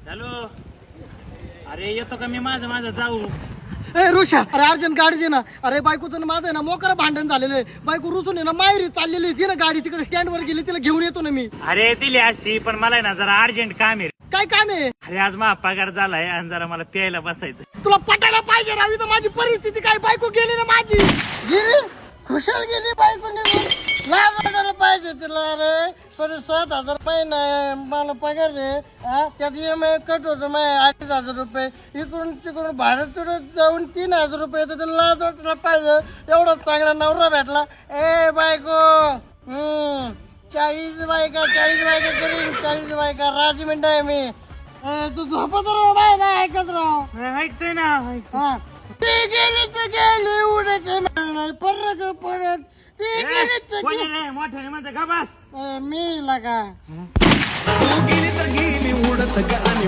Hello. अरे येतो का मी माझं जाऊ. ए ऋषा, अरे अर्जंट गाडी दे ना. अरे बायकोचं माझं आहे ना मोकर भांडण झालेलं आहे. बायको रुसून आहे ना माहेरी चाललेली आहे. ती ना गाडी तिकडे स्टँडवर गेली, तिला घेऊन येतो ना मी. अरे दिली असती पण मला ना जरा अर्जंट काम आहे. काय काम आहे? अरे आज माझा पगार झालाय आणि जरा मला प्यायला बसायचं. तुला पटायला पाहिजे रावी. तर माझी परिस्थिती काय, बायको गेली ना माझी. गेली खुशाल गेली बायको निघून. लाज वाटायला पाहिजे तिला. अरे 7,500 महिना मला पगार रे. त्यात EMI कट होतं माझ्या 8,000 रुपये. इकडून तिकडून भाडं तुडत जाऊन 3,000 रुपये येतं. तिला लाज वाटायला पाहिजे. एवढा चांगला नवरा भेटला. ए बायको 40 बायका करीन. 40 बायका राजमेंट आहे मी. तू झोपत राह बाय ऐकत राह. ऐकतोय ना. ती गेली तर गेली उडायची नाही परत ती गेली तर गेली. मोठ्याने म्हणते का बस. मी लगा तू गेली तर गेली उडत ग आणि